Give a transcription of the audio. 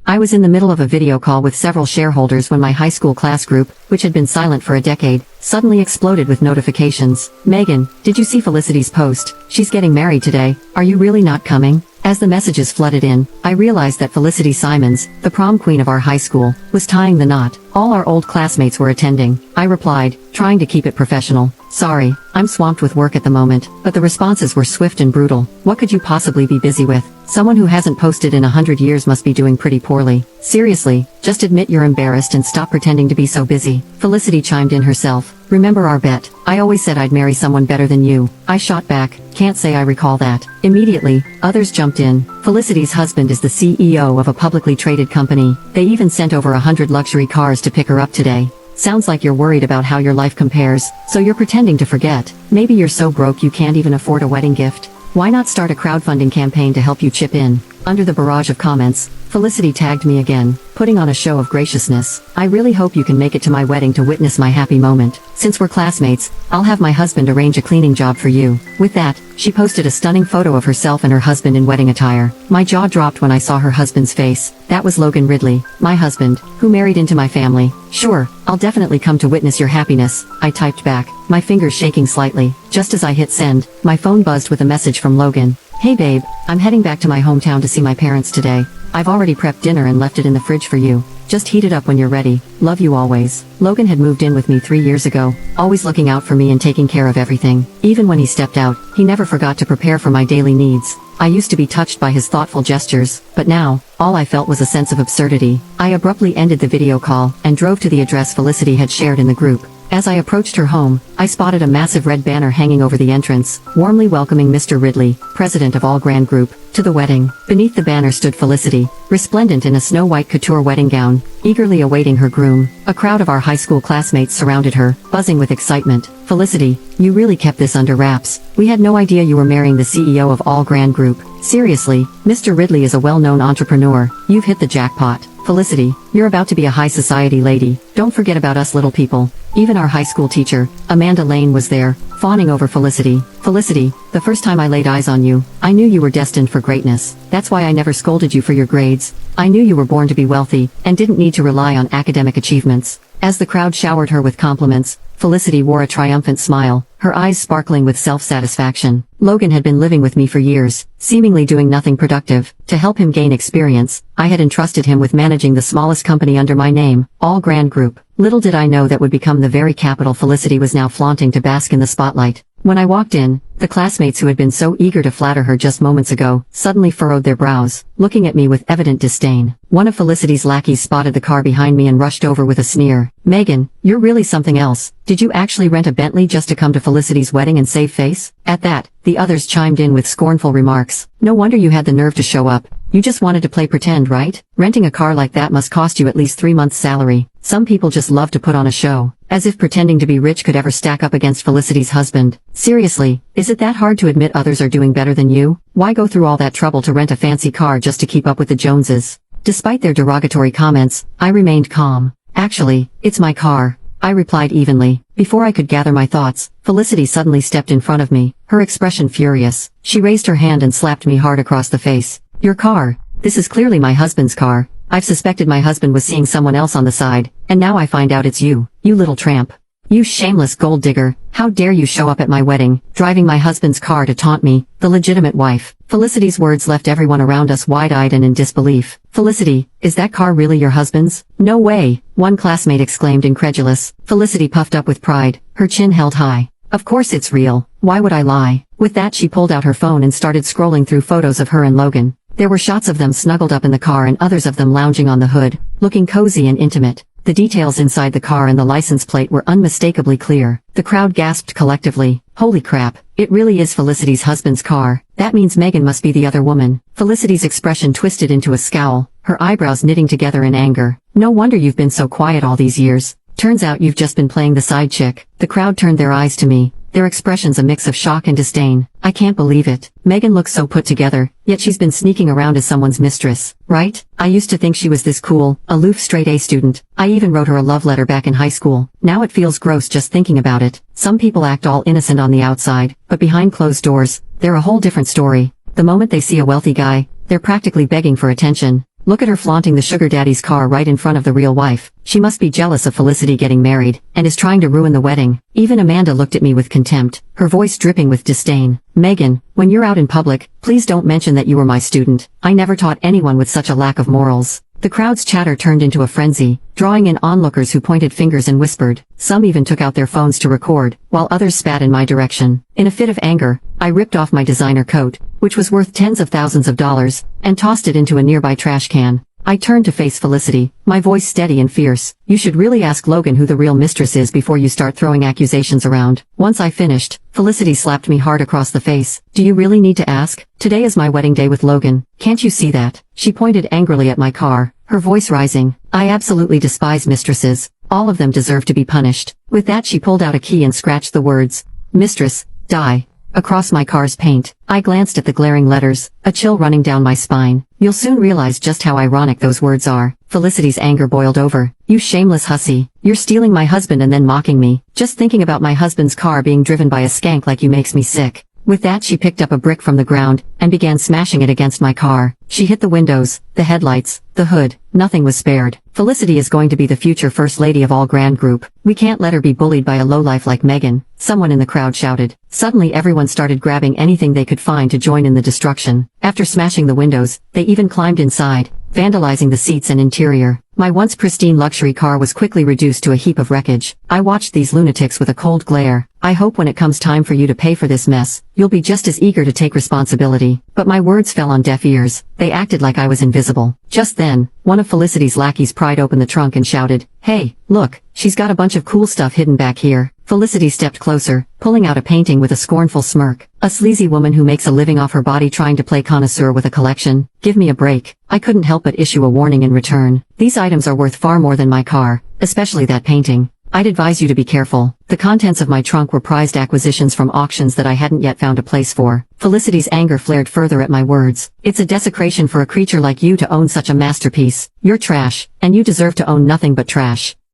I was in the middle of a video call with several shareholders when my high school class group, which had been silent for a decade, suddenly exploded with notifications. "Megan, did you see Felicity's post? She's getting married today. Are you really not coming?" As the messages flooded in, I realized that Felicity Simons, the prom queen of our high school, was tying the knot. All our old classmates were attending. I replied, trying to keep it professional, "Sorry, I'm swamped with work at the moment," but the responses were swift and brutal. "What could you possibly be busy with? Someone who hasn't posted in 100 years must be doing pretty poorly. Seriously, just admit you're embarrassed and stop pretending to be so busy." Felicity chimed in herself. "Remember our bet? I always said I'd marry someone better than you." I shot back, "Can't say I recall that." Immediately, others jumped in. "Felicity's husband is the CEO of a publicly traded company. They even sent over 100 luxury cars to pick her up today. Sounds like you're worried about how your life compares, so you're pretending to forget. Maybe you're so broke you can't even afford a wedding gift. Why not start a crowdfunding campaign to help you chip in?" Under the barrage of comments, Felicity tagged me again, putting on a show of graciousness. "I really hope you can make it to my wedding to witness my happy moment. Since we're classmates, I'll have my husband arrange a cleaning job for you." With that, she posted a stunning photo of herself and her husband in wedding attire. My jaw dropped when I saw her husband's face. That was Logan Ridley, my husband, who married into my family. "Sure, I'll definitely come to witness your happiness," I typed back, my fingers shaking slightly. Just as I hit send, my phone buzzed with a message from Logan. "Hey babe, I'm heading back to my hometown to see my parents today. I've already prepped dinner and left it in the fridge for you. Just heat it up when you're ready. Love you always." Logan had moved in with me 3 years ago, always looking out for me and taking care of everything. Even when he stepped out, he never forgot to prepare for my daily needs. I used to be touched by his thoughtful gestures, but now, all I felt was a sense of absurdity. I abruptly ended the video call and drove to the address Felicity had shared in the group. As I approached her home, I spotted a massive red banner hanging over the entrance, warmly welcoming Mr. Ridley, president of All Grand Group, to the wedding. Beneath the banner stood Felicity, resplendent in a snow-white couture wedding gown, eagerly awaiting her groom. A crowd of our high school classmates surrounded her, buzzing with excitement. "Felicity, you really kept this under wraps. We had no idea you were marrying the CEO of All Grand Group. Seriously, Mr. Ridley is a well-known entrepreneur. You've hit the jackpot. Felicity, you're about to be a high society lady. Don't forget about us little people." Even our high school teacher, Amanda Lane, was there, fawning over Felicity. "Felicity, the first time I laid eyes on you, I knew you were destined for greatness. That's why I never scolded you for your grades. I knew you were born to be wealthy, and didn't need to rely on academic achievements." As the crowd showered her with compliments, Felicity wore a triumphant smile, her eyes sparkling with self-satisfaction. Logan had been living with me for years, seemingly doing nothing productive. To help him gain experience, I had entrusted him with managing the smallest company under my name, All Grand Group. Little did I know that would become the very capital Felicity was now flaunting to bask in the spotlight. When I walked in, the classmates who had been so eager to flatter her just moments ago suddenly furrowed their brows, looking at me with evident disdain. One of Felicity's lackeys spotted the car behind me and rushed over with a sneer. "Megan, you're really something else. Did you actually rent a Bentley just to come to Felicity's wedding and save face?" At that, the others chimed in with scornful remarks. "No wonder you had the nerve to show up. You just wanted to play pretend, right? Renting a car like that must cost you at least 3 months' salary. Some people just love to put on a show." As if pretending to be rich could ever stack up against Felicity's husband. "Seriously, is it that hard to admit others are doing better than you? Why go through all that trouble to rent a fancy car just to keep up with the Joneses?" Despite their derogatory comments, I remained calm. "Actually, it's my car," I replied evenly. Before I could gather my thoughts, Felicity suddenly stepped in front of me, her expression furious. She raised her hand and slapped me hard across the face. "Your car? This is clearly my husband's car. I've suspected my husband was seeing someone else on the side, and now I find out it's you, you little tramp. You shameless gold digger, how dare you show up at my wedding, driving my husband's car to taunt me, the legitimate wife." Felicity's words left everyone around us wide-eyed and in disbelief. "Felicity, is that car really your husband's?" "No way," one classmate exclaimed incredulous. Felicity puffed up with pride, her chin held high. "Of course it's real. Why would I lie?" With that she pulled out her phone and started scrolling through photos of her and Logan. There were shots of them snuggled up in the car and others of them lounging on the hood, looking cozy and intimate. The details inside the car and the license plate were unmistakably clear. The crowd gasped collectively. "Holy crap, it really is Felicity's husband's car. That means Megan must be the other woman." Felicity's expression twisted into a scowl, her eyebrows knitting together in anger. "No wonder you've been so quiet all these years. Turns out you've just been playing the side chick." The crowd turned their eyes to me, their expressions a mix of shock and disdain. "I can't believe it. Megan looks so put together, yet she's been sneaking around as someone's mistress, right? I used to think she was this cool, aloof straight-A student. I even wrote her a love letter back in high school. Now it feels gross just thinking about it." Some people act all innocent on the outside, but behind closed doors, they're a whole different story. The moment they see a wealthy guy, they're practically begging for attention. Look at her flaunting the sugar daddy's car right in front of the real wife. She must be jealous of Felicity getting married, and is trying to ruin the wedding. Even Amanda looked at me with contempt, her voice dripping with disdain. Megan, when you're out in public, please don't mention that you were my student. I never taught anyone with such a lack of morals. The crowd's chatter turned into a frenzy, drawing in onlookers who pointed fingers and whispered. Some even took out their phones to record, while others spat in my direction. In a fit of anger, I ripped off my designer coat, which was worth tens of thousands of dollars, and tossed it into a nearby trash can. I turned to face Felicity, my voice steady and fierce. You should really ask Logan who the real mistress is before you start throwing accusations around. Once I finished, Felicity slapped me hard across the face. Do you really need to ask? Today is my wedding day with Logan. Can't you see that? She pointed angrily at my car, her voice rising. I absolutely despise mistresses. All of them deserve to be punished. With that she pulled out a key and scratched the words, "Mistress, die," across my car's paint. I glanced at the glaring letters, a chill running down my spine. You'll soon realize just how ironic those words are. Felicity's anger boiled over. You shameless hussy. You're stealing my husband and then mocking me. Just thinking about my husband's car being driven by a skank like you makes me sick. With that she picked up a brick from the ground, and began smashing it against my car. She hit the windows, the headlights, the hood. Nothing was spared. Felicity is going to be the future first lady of all Grand Group. We can't let her be bullied by a lowlife like Megan, someone in the crowd shouted. Suddenly everyone started grabbing anything they could find to join in the destruction. After smashing the windows, they even climbed inside, vandalizing the seats and interior. My once pristine luxury car was quickly reduced to a heap of wreckage. I watched these lunatics with a cold glare. I hope when it comes time for you to pay for this mess, you'll be just as eager to take responsibility. But my words fell on deaf ears. They acted like I was invisible. Just then, one of Felicity's lackeys pried open the trunk and shouted, "Hey, look, she's got a bunch of cool stuff hidden back here." Felicity stepped closer, pulling out a painting with a scornful smirk. A sleazy woman who makes a living off her body trying to play connoisseur with a collection? Give me a break. I couldn't help but issue a warning in return. These items are worth far more than my car, especially that painting. I'd advise you to be careful. The contents of my trunk were prized acquisitions from auctions that I hadn't yet found a place for. Felicity's anger flared further at my words. It's a desecration for a creature like you to own such a masterpiece. You're trash, and you deserve to own nothing but trash.